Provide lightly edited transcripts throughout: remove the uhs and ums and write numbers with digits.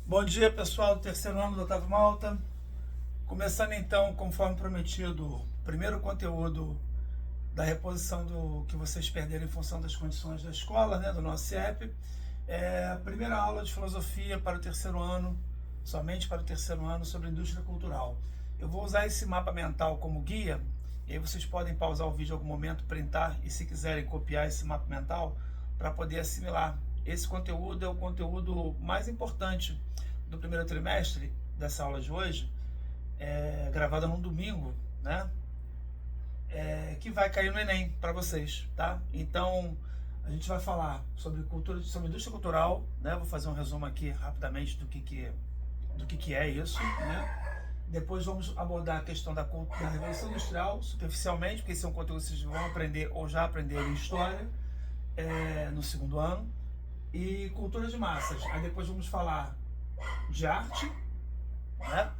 Bom dia, pessoal do terceiro ano do Otávio Malta. Começando então, conforme prometido, o primeiro conteúdo da reposição do que vocês perderam em função das condições da escola, né, do nosso CIEP. A primeira aula de filosofia para o terceiro ano, somente para o terceiro ano, sobre indústria cultural. Eu vou usar esse mapa mental como guia, e aí vocês podem pausar o vídeo em algum momento, printar e, se quiserem, copiar esse mapa mental para poder assimilar. Esse conteúdo é o conteúdo mais importante do primeiro trimestre dessa aula de hoje, gravada num domingo, né? Que vai cair no Enem para vocês, tá? Então, a gente vai falar sobre cultura, sobre indústria cultural, né? Vou fazer um resumo aqui rapidamente do que é isso, né? Depois vamos abordar a questão da Revolução Industrial, superficialmente, porque esse é um conteúdo que vocês vão aprender ou já aprenderam em História, no segundo ano. E cultura de massas. Aí depois vamos falar de arte, né?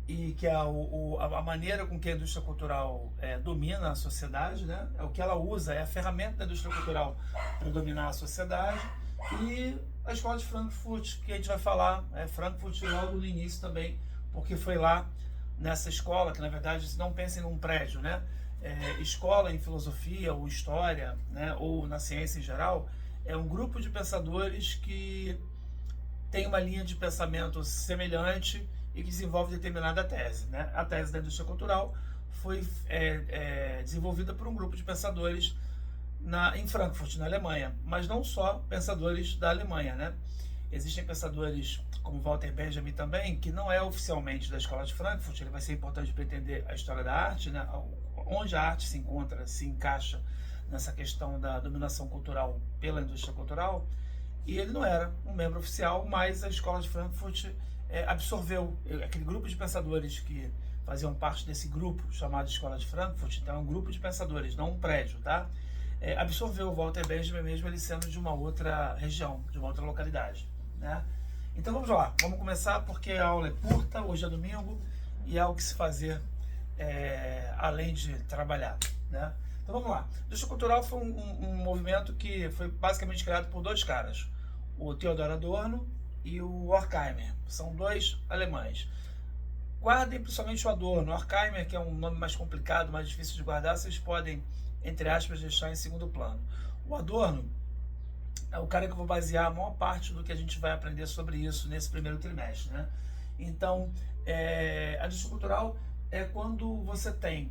E que é a maneira com que a indústria cultural domina a sociedade, né? É o que ela usa, é a ferramenta da indústria cultural para dominar a sociedade. E a escola de Frankfurt, que a gente vai falar, Frankfurt logo no início também, porque foi lá nessa escola, que na verdade, não pensem num prédio, né? Escola em filosofia ou história, né? Ou na ciência em geral, é um grupo de pensadores que tem uma linha de pensamento semelhante e que desenvolve determinada tese, né? A tese da indústria cultural foi desenvolvida por um grupo de pensadores em Frankfurt, na Alemanha, mas não só pensadores da Alemanha, né? Existem pensadores como Walter Benjamin também, que não é oficialmente da escola de Frankfurt. Ele vai ser importante para entender a história da arte, né? Onde a arte se encontra, se encaixa nessa questão da dominação cultural pela indústria cultural. E ele não era um membro oficial, mas a escola de Frankfurt absorveu aquele grupo de pensadores que faziam parte desse grupo chamado Escola de Frankfurt. Então é um grupo de pensadores, não um prédio, tá? Absorveu o Walter Benjamin, mesmo ele sendo de uma outra região, de uma outra localidade, né? Então vamos lá, vamos começar, porque a aula é curta, hoje é domingo e há o que se fazer além de trabalhar, né? Então vamos lá. Indústria cultural foi um movimento que foi basicamente criado por dois caras, o Theodor Adorno e o Horkheimer. São dois alemães. Guardem principalmente o Adorno. O Horkheimer, que é um nome mais complicado, mais difícil de guardar, vocês podem, entre aspas, deixar em segundo plano. O Adorno é o cara que eu vou basear a maior parte do que a gente vai aprender sobre isso nesse primeiro trimestre, né? Então, a indústria cultural é quando você tem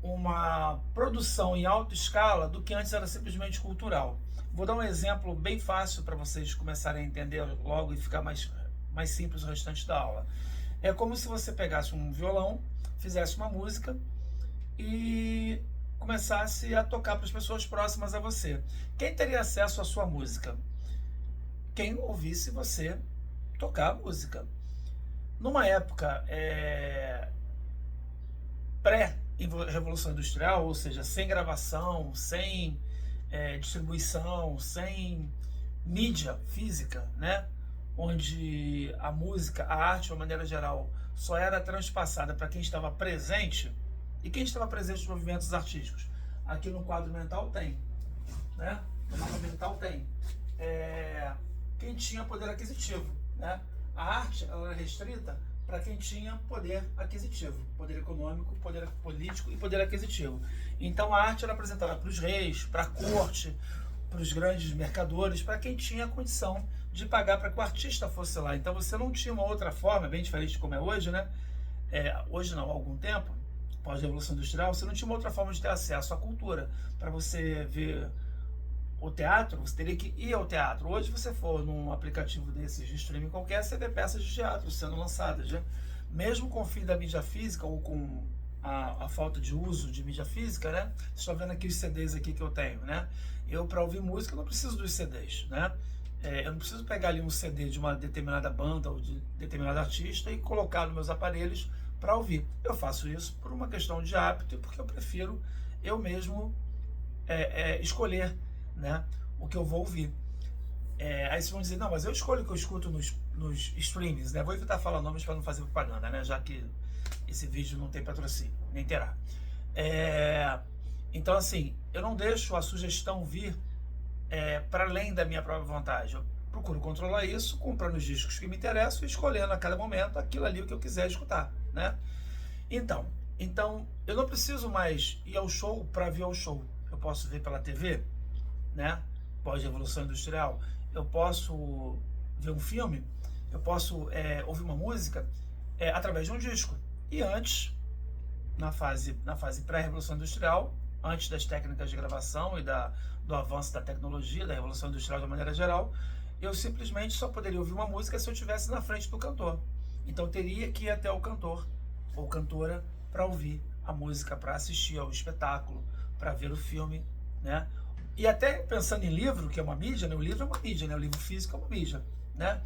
uma produção em alta escala do que antes era simplesmente cultural. Vou dar um exemplo bem fácil para vocês começarem a entender logo e ficar mais simples o restante da aula. É como se você pegasse um violão, fizesse uma música e começasse a tocar para as pessoas próximas a você. Quem teria acesso à sua música? Quem ouvisse você tocar a música. Numa época pré-revolução industrial, ou seja, sem gravação, sem distribuição, sem mídia física, né? Onde a música, a arte, de uma maneira geral, só era transpassada para quem estava presente. E quem estava presente nos movimentos artísticos? Aqui no quadro mental tem, né? No mapa mental tem. Quem tinha poder aquisitivo, né? A arte, ela era restrita para quem tinha poder aquisitivo, poder econômico, poder político e poder aquisitivo. Então a arte era apresentada para os reis, para a corte, para os grandes mercadores, para quem tinha a condição de pagar para que o artista fosse lá. Então você não tinha uma outra forma, bem diferente de como é hoje, né? Hoje não, há algum tempo, pós-revolução industrial, você não tinha uma outra forma de ter acesso à cultura. Para você ver o teatro, você teria que ir ao teatro. Hoje, você for num aplicativo desses de streaming qualquer, você vê peças de teatro sendo lançadas, né? Mesmo com o fim da mídia física ou com a falta de uso de mídia física, né? Vocês estão vendo aqui os CDs aqui que eu tenho, né? Eu, para ouvir música, não preciso dos CDs, né? Eu não preciso pegar ali um CD de uma determinada banda ou de determinado artista e colocar nos meus aparelhos para ouvir. Eu faço isso por uma questão de hábito e porque eu prefiro eu mesmo escolher, né, o que eu vou ouvir. Aí vocês vão dizer, não, mas eu escolho o que eu escuto nos streamings, né? Vou evitar falar nomes para não fazer propaganda, né? Já que esse vídeo não tem patrocínio, nem terá. Então, assim, eu não deixo a sugestão vir para além da minha própria vontade. Eu procuro controlar isso, comprando os discos que me interessam e escolhendo a cada momento aquilo ali que eu quiser escutar, né? Então eu não preciso mais ir ao show para ver o show. Eu posso ver pela TV, né? Pós-revolução industrial. Eu posso ver um filme, eu posso ouvir uma música através de um disco. E antes, na fase pré-revolução industrial, antes das técnicas de gravação e do avanço da tecnologia, da revolução industrial de uma maneira geral, eu simplesmente só poderia ouvir uma música se eu estivesse na frente do cantor. Então eu teria que ir até o cantor ou cantora para ouvir a música, para assistir ao espetáculo, para ver o filme, né? E até pensando em livro, que é uma mídia, né? O livro é uma mídia, né? O livro físico é uma mídia, né?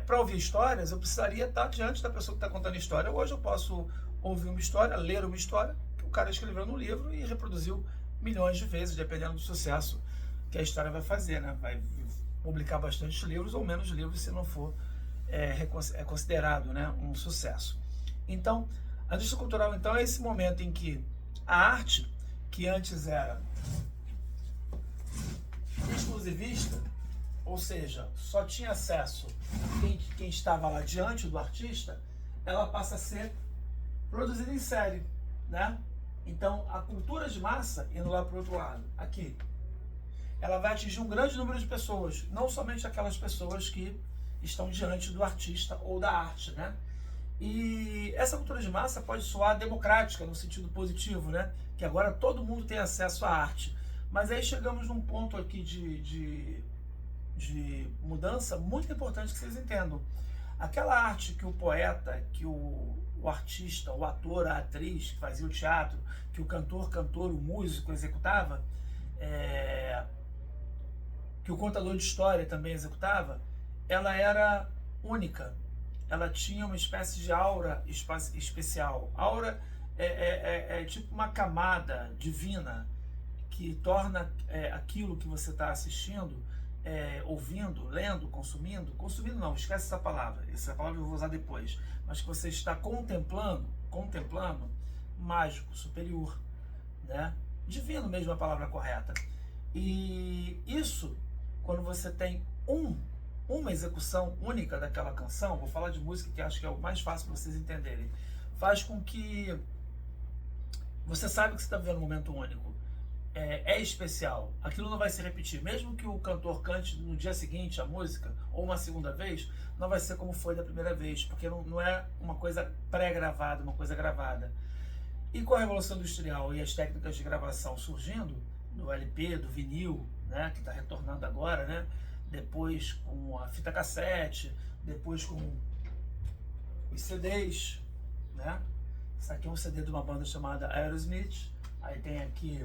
Para ouvir histórias, eu precisaria estar diante da pessoa que está contando a história. Hoje eu posso ouvir uma história, ler uma história que o cara escreveu no livro e reproduziu milhões de vezes, dependendo do sucesso que a história vai fazer, né? Vai publicar bastante livros ou menos livros se não for considerado, né, um sucesso. Então, a indústria cultural então é esse momento em que a arte, que antes era exclusivista, ou seja, só tinha acesso quem estava lá diante do artista, ela passa a ser produzida em série, né? Então, a cultura de massa, indo lá para o outro lado, aqui, ela vai atingir um grande número de pessoas, não somente aquelas pessoas que estão diante do artista ou da arte, né? E essa cultura de massa pode soar democrática no sentido positivo, né? Que agora todo mundo tem acesso à arte. Mas aí chegamos num ponto aqui de mudança muito importante que vocês entendam. Aquela arte que o poeta, que o artista, o ator, a atriz que fazia o teatro, que o cantor, o músico executava, que o contador de história também executava, ela era única. Ela tinha uma espécie de aura especial. Aura é tipo uma camada divina que torna aquilo que você está assistindo, ouvindo, lendo, consumindo não, esquece essa palavra eu vou usar depois, mas que você está contemplando, mágico, superior, né? Divino mesmo é a palavra correta. E isso, quando você tem uma execução única daquela canção, vou falar de música que acho que é o mais fácil para vocês entenderem, faz com que você saiba que você está vivendo um momento único. É especial, aquilo não vai se repetir, mesmo que o cantor cante no dia seguinte a música, ou uma segunda vez, não vai ser como foi da primeira vez, porque não é uma coisa pré-gravada, uma coisa gravada. E com a Revolução Industrial e as técnicas de gravação surgindo, do LP, do vinil, né, que está retornando agora, né, depois com a fita cassete, depois com os CDs, né? Isso aqui é um CD de uma banda chamada Aerosmith, aí tem aqui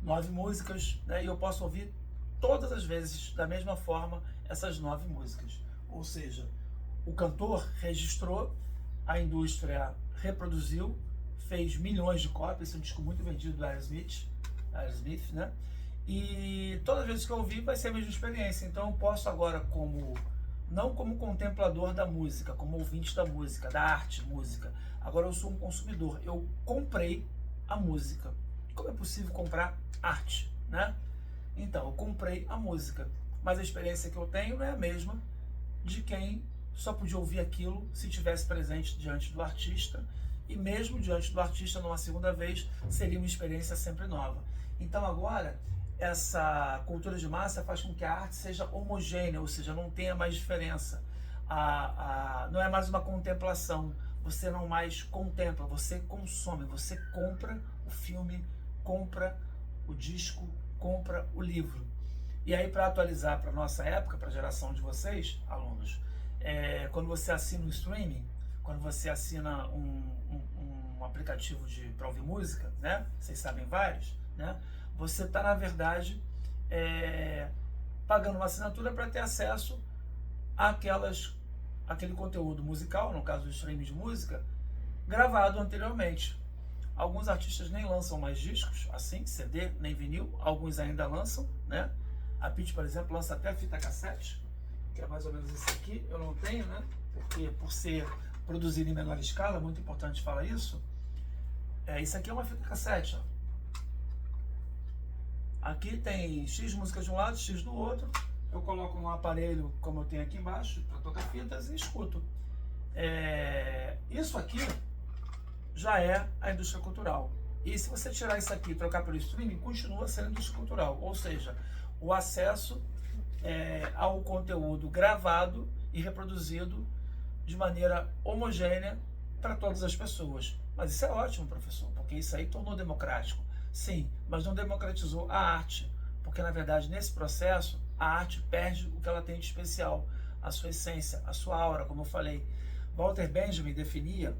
9 músicas, né? E eu posso ouvir todas as vezes da mesma forma essas 9 músicas. Ou seja, o cantor registrou, a indústria reproduziu, fez milhões de cópias, esse é um disco muito vendido do Aerosmith, né? E todas as vezes que eu ouvir vai ser a mesma experiência. Então eu posso agora, não como contemplador da música, como ouvinte da música, da arte música, agora eu sou um consumidor. Eu comprei a música. Como é possível comprar arte, né? Então, eu comprei a música, mas a experiência que eu tenho não é a mesma de quem só podia ouvir aquilo se estivesse presente diante do artista, e mesmo diante do artista, numa segunda vez, seria uma experiência sempre nova. Então agora, essa cultura de massa faz com que a arte seja homogênea, ou seja, não tenha mais diferença. Não é mais uma contemplação, você não mais contempla, você consome, você compra o filme, compra o disco, compra o livro. E aí, para atualizar para a nossa época, para a geração de vocês, alunos, quando você assina um streaming, quando você assina um aplicativo para ouvir música, né? Vocês sabem vários, né? Você está, na verdade, pagando uma assinatura para ter acesso àquele conteúdo musical, no caso do streaming de música, gravado anteriormente. Alguns artistas nem lançam mais discos, assim, CD, nem vinil, alguns ainda lançam, né? A Pitty, por exemplo, lança até fita cassete, que é mais ou menos esse aqui, eu não tenho, né? Porque por ser produzido em menor escala, muito importante falar isso. Isso aqui é uma fita cassete, ó. Aqui tem X músicas de um lado, X do outro, eu coloco num aparelho como eu tenho aqui embaixo para tocar fitas e escuto. Isso aqui já é a indústria cultural. E se você tirar isso aqui e trocar pelo streaming, continua sendo indústria cultural. Ou seja, o acesso ao conteúdo gravado e reproduzido de maneira homogênea para todas as pessoas. Mas isso é ótimo, professor, porque isso aí tornou democrático. Sim, mas não democratizou a arte, porque na verdade nesse processo a arte perde o que ela tem de especial, a sua essência, a sua aura, como eu falei. Walter Benjamin definia,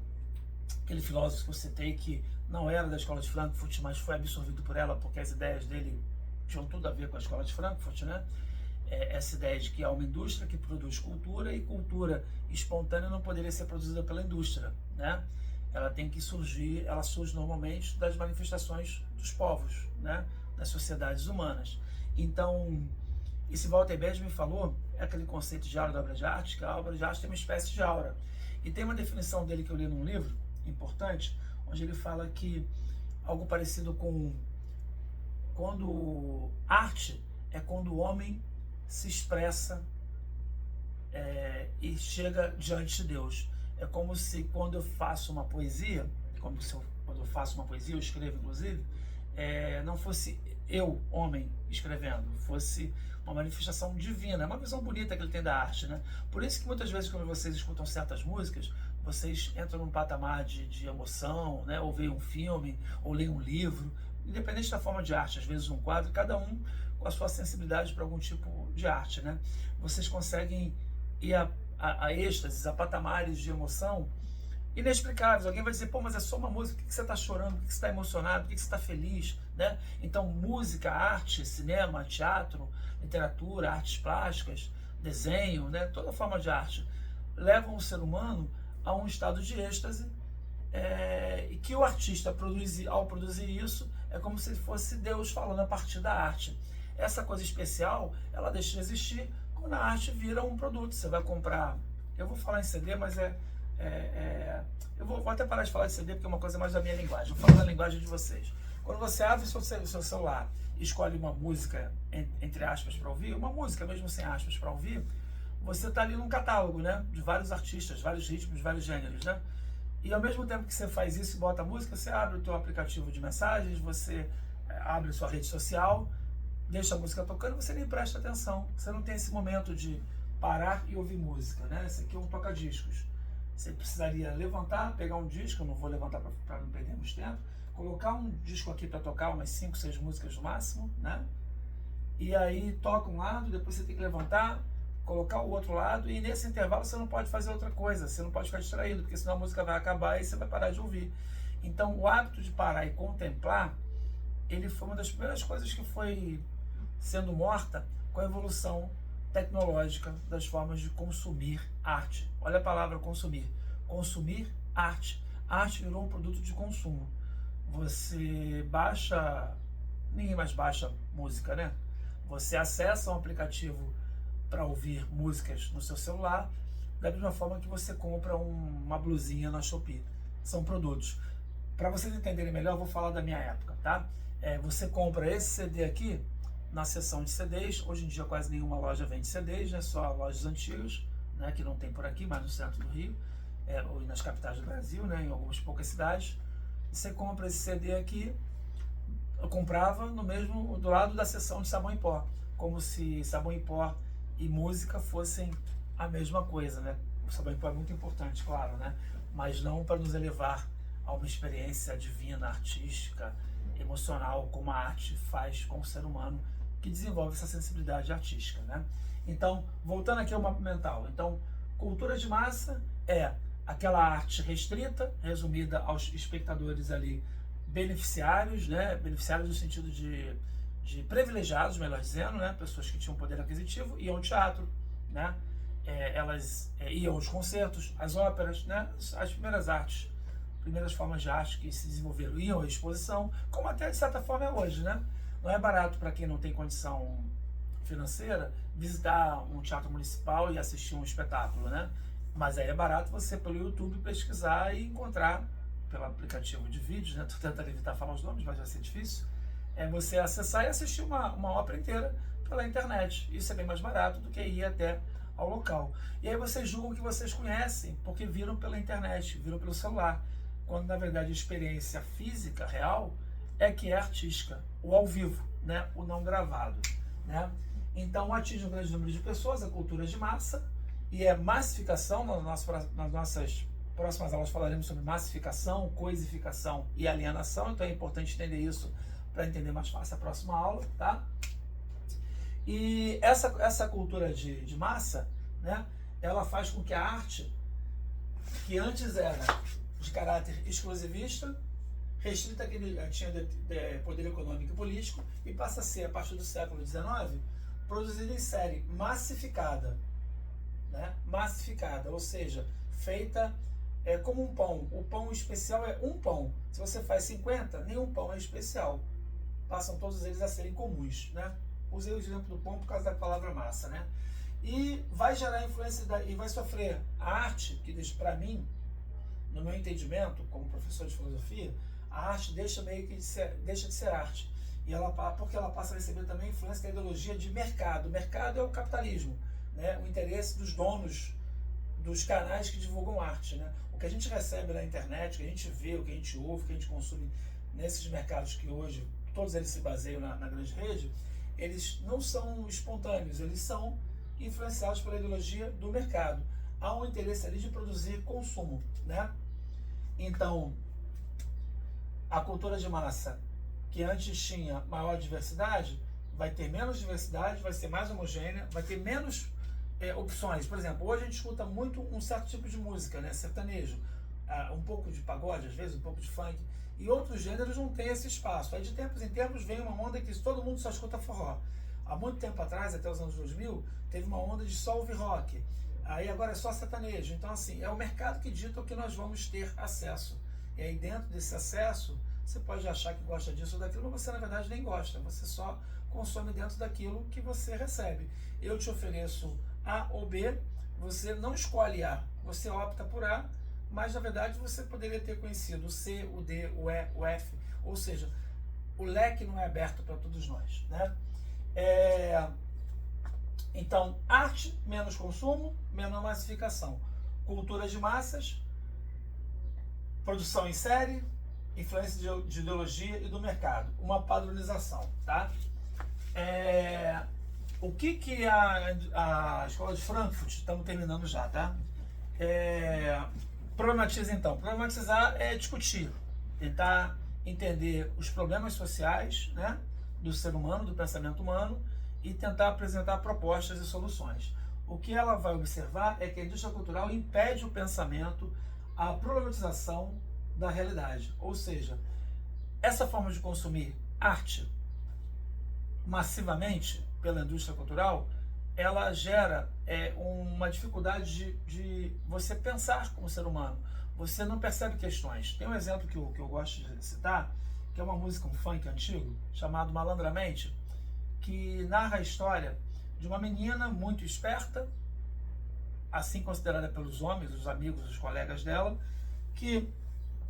aquele filósofo que eu citei, que não era da escola de Frankfurt, mas foi absorvido por ela, porque as ideias dele tinham tudo a ver com a escola de Frankfurt, né? Essa ideia de que há uma indústria que produz cultura, e cultura espontânea não poderia ser produzida pela indústria, né? Ela tem que surgir, ela surge normalmente das manifestações dos povos, né? Das sociedades humanas. Então, esse Walter Benjamin falou, é aquele conceito de aura da obra de arte, que a obra de arte tem uma espécie de aura. E tem uma definição dele que eu li num livro importante, onde ele fala que algo parecido com quando arte é quando o homem se expressa e chega diante de Deus. É como se quando eu faço uma poesia, quando eu faço uma poesia, eu escrevo inclusive, não fosse eu, homem, escrevendo, fosse uma manifestação divina. É uma visão bonita que ele tem da arte, né? Por isso que muitas vezes quando vocês escutam certas músicas, vocês entram num patamar de emoção, né? Ou veem um filme, ou leem um livro, independente da forma de arte, às vezes um quadro, cada um com a sua sensibilidade para algum tipo de arte, né? Vocês conseguem ir a êxtases, a patamares de emoção inexplicáveis. Alguém vai dizer, pô, mas é só uma música, por que você está chorando, por que você está emocionado, por que você está feliz, né? Então, música, arte, cinema, teatro, literatura, artes plásticas, desenho, né? Toda forma de arte levam o ser humano a um estado de êxtase, e que o artista ao produzir isso, é como se fosse Deus falando a partir da arte. Essa coisa especial, ela deixa de existir quando a arte vira um produto. Você vai comprar, eu vou falar em CD, mas eu vou até parar de falar de CD, porque é uma coisa mais da minha linguagem. Vou falar da linguagem de vocês. Quando você abre o seu celular e escolhe uma música, entre aspas, para ouvir, uma música mesmo sem aspas para ouvir, você está ali num catálogo, né, de vários artistas, vários ritmos, vários gêneros, né? E ao mesmo tempo que você faz isso e bota a música, você abre o teu aplicativo de mensagens, você abre a sua rede social, deixa a música tocando, você nem presta atenção. Você não tem esse momento de parar e ouvir música, né? Esse aqui é um toca-discos. Você precisaria levantar, pegar um disco, eu não vou levantar para não perdermos tempo, colocar um disco aqui para tocar umas 5, 6 músicas no máximo, né? E aí toca um lado, depois você tem que levantar, colocar o outro lado, e nesse intervalo você não pode fazer outra coisa, você não pode ficar distraído, porque senão a música vai acabar e você vai parar de ouvir. Então o hábito de parar e contemplar, ele foi uma das primeiras coisas que foi sendo morta com a evolução tecnológica das formas de consumir arte. Olha a palavra consumir. Consumir arte. Arte virou um produto de consumo. Você baixa, ninguém mais baixa música, né? Você acessa um aplicativo para ouvir músicas no seu celular, da mesma forma que você compra uma blusinha na Shopee. São produtos. Para vocês entenderem melhor, eu vou falar da minha época, tá? Você compra esse CD aqui na seção de CDs. Hoje em dia quase nenhuma loja vende CDs, né? Só lojas antigas, né? Que não tem por aqui, mas no centro do Rio, ou nas capitais do Brasil, né? Em algumas poucas cidades. Você compra esse CD aqui. Eu comprava do lado da seção de sabão em pó, como se sabão em pó e música fossem a mesma coisa, né? O sabão em pó é muito importante, claro, né? Mas não para nos elevar a uma experiência divina, artística, emocional, como a arte faz com o ser humano que desenvolve essa sensibilidade artística, né? Então, voltando aqui ao mapa mental. Então, cultura de massa é aquela arte restrita, resumida aos espectadores ali beneficiários, né? Beneficiários no sentido de privilegiados, melhor dizendo, né? Pessoas que tinham poder aquisitivo, iam ao teatro, né? Elas iam aos concertos, às óperas, né? As primeiras artes, primeiras formas de arte que se desenvolveram, iam à exposição, como até de certa forma é hoje, né? Não é barato para quem não tem condição financeira visitar um teatro municipal e assistir um espetáculo, né? Mas aí é barato você pelo YouTube pesquisar e encontrar pelo aplicativo de vídeos, né? Tô tentando evitar falar os nomes, mas vai ser difícil. Você acessar e assistir uma ópera inteira pela internet. Isso é bem mais barato do que ir até ao local. E aí vocês julgam que vocês conhecem, porque viram pela internet, viram pelo celular, quando na verdade a experiência física, real, é que é artística, o ao vivo, né? O não gravado, né? Então atinge um grande número de pessoas, a cultura de massa, e é massificação. Nas nossas próximas aulas falaremos sobre massificação, coisificação e alienação, então é importante entender isso para entender mais fácil a próxima aula, tá? E essa cultura de massa, né, ela faz com que a arte, que antes era de caráter exclusivista, restrita àquele tinha poder econômico e político, e passa a ser, a partir do século XIX, produzida em série, massificada, né? Massificada, ou seja, feita como um pão. O pão especial é um pão. Se você faz 50, nenhum pão é especial. Passam todos eles a serem comuns, né? Usei o exemplo do pão por causa da palavra massa, né? E vai gerar influência e vai sofrer a arte, que para mim, no meu entendimento, como professor de filosofia, a arte deixa de ser arte. E porque ela passa a receber também influência da ideologia de mercado. O mercado é o capitalismo, né? O interesse dos donos dos canais que divulgam arte, né? O que a gente recebe na internet, o que a gente vê, o que a gente ouve, o que a gente consome nesses mercados que hoje todos eles se baseiam na grande rede, eles não são espontâneos, eles são influenciados pela ideologia do mercado. Há um interesse ali de produzir consumo, né? Então, a cultura de massa, que antes tinha maior diversidade, vai ter menos diversidade, vai ser mais homogênea, vai ter menos opções. Por exemplo, hoje a gente escuta muito um certo tipo de música, né? Sertanejo, um pouco de pagode, às vezes um pouco de funk, e outros gêneros não têm esse espaço. Aí de tempos em tempos vem uma onda que todo mundo só escuta forró. Há muito tempo atrás, até os anos 2000, teve uma onda de só ouvir rock. Aí agora é só sertanejo. Então, assim, é o mercado que dita o que nós vamos ter acesso. E aí dentro desse acesso, você pode achar que gosta disso ou daquilo, mas você na verdade nem gosta. Você só consome dentro daquilo que você recebe. Eu te ofereço A ou B, você não escolhe A, você opta por A, mas na verdade você poderia ter conhecido o C, o D, o E, o F, ou seja, o leque não é aberto para todos nós, né? Então, arte, menos consumo, menos massificação. Cultura de massas, produção em série, influência de ideologia e do mercado. Uma padronização, tá? O que a Escola de Frankfurt, estamos terminando já, tá? Problematiza então. Problematizar é discutir, tentar entender os problemas sociais, né, do ser humano, do pensamento humano, e tentar apresentar propostas e soluções. O que ela vai observar é que a indústria cultural impede o pensamento, a problematização da realidade. Ou seja, essa forma de consumir arte massivamente pela indústria cultural, ela gera uma dificuldade de você pensar como ser humano. Você não percebe questões. Tem um exemplo que eu gosto de citar, que é uma música, um funk antigo, chamado Malandramente, que narra a história de uma menina muito esperta, assim considerada pelos homens, os amigos, os colegas dela, que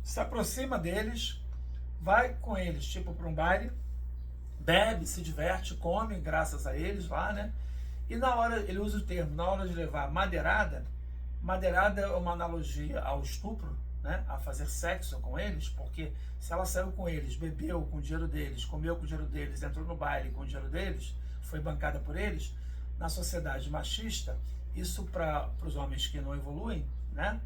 se aproxima deles, vai com eles, tipo, para um baile, bebe, se diverte, come, graças a eles lá, né? E na hora, ele usa o termo, na hora de levar madeirada, madeirada é uma analogia ao estupro, né? A fazer sexo com eles, porque se ela saiu com eles, bebeu com o dinheiro deles, comeu com o dinheiro deles, entrou no baile com o dinheiro deles, foi bancada por eles, na sociedade machista, isso para os homens que não evoluem, né?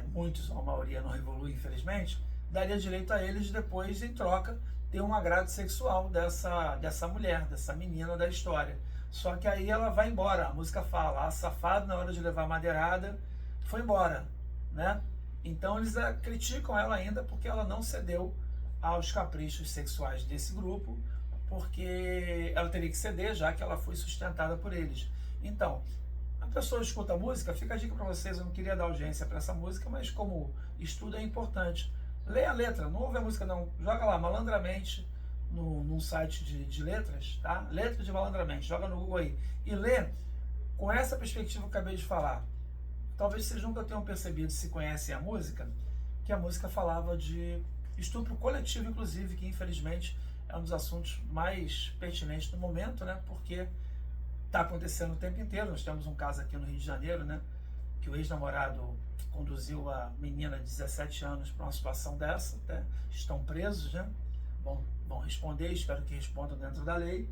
Muitos, ou a maioria não evolui, infelizmente, daria direito a eles depois, em troca, ter um agrado sexual dessa mulher, dessa menina da história. Só que aí ela vai embora, a música fala, a safada na hora de levar a madeirada foi embora, né? Então eles criticam ela ainda porque ela não cedeu aos caprichos sexuais desse grupo, porque ela teria que ceder, já que ela foi sustentada por eles. Então, a pessoa escuta a música, fica a dica para vocês, eu não queria dar audiência para essa música, mas como estudo é importante. Leia a letra, não ouve a música não, joga lá, Malandramente, num site de letras, tá? Letra de Malandramente, joga no Google aí, e lê com essa perspectiva que eu acabei de falar. Talvez vocês nunca tenham percebido, se conhecem a música, que a música falava de estupro coletivo, inclusive, que infelizmente é um dos assuntos mais pertinentes do momento, né? Porque está acontecendo o tempo inteiro. Nós temos um caso aqui no Rio de Janeiro, né? Que o ex-namorado conduziu a menina de 17 anos para uma situação dessa, né? Estão presos, né? Vão responder, espero que respondam dentro da lei.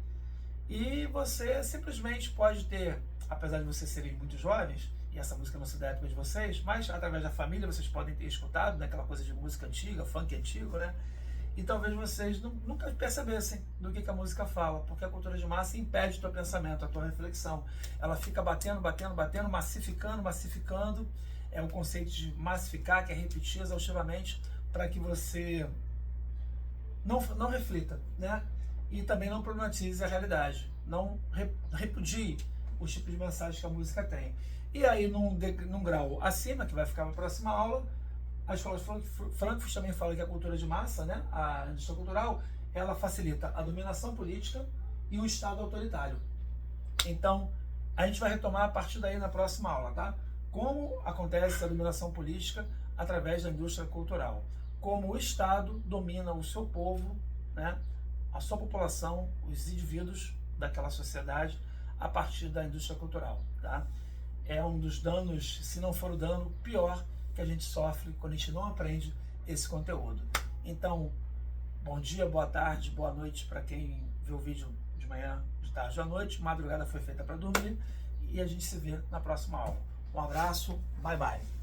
E você simplesmente pode ter, apesar de vocês serem muito jovens, e essa música não se dá à época de vocês, mas através da família vocês podem ter escutado, né, aquela coisa de música antiga, funk antigo, né? E talvez vocês nunca percebessem do que a música fala, porque a cultura de massa impede o teu pensamento, a tua reflexão. Ela fica batendo, massificando. É um conceito de massificar, que é repetir exaustivamente, para que você não reflita, né? E também não problematize a realidade, não repudie os tipos de mensagens que a música tem. E aí, num grau acima, que vai ficar na próxima aula, a escola de Frankfurt também fala que a cultura de massa, né, a indústria cultural, ela facilita a dominação política e o Estado autoritário. Então, a gente vai retomar a partir daí na próxima aula, tá? Como acontece a dominação política através da indústria cultural. Como o Estado domina o seu povo, né, a sua população, os indivíduos daquela sociedade, a partir da indústria cultural, tá? É um dos danos, se não for o dano pior, que a gente sofre quando a gente não aprende esse conteúdo. Então, bom dia, boa tarde, boa noite para quem viu o vídeo de manhã, de tarde ou à noite. Madrugada foi feita para dormir e a gente se vê na próxima aula. Um abraço, bye bye.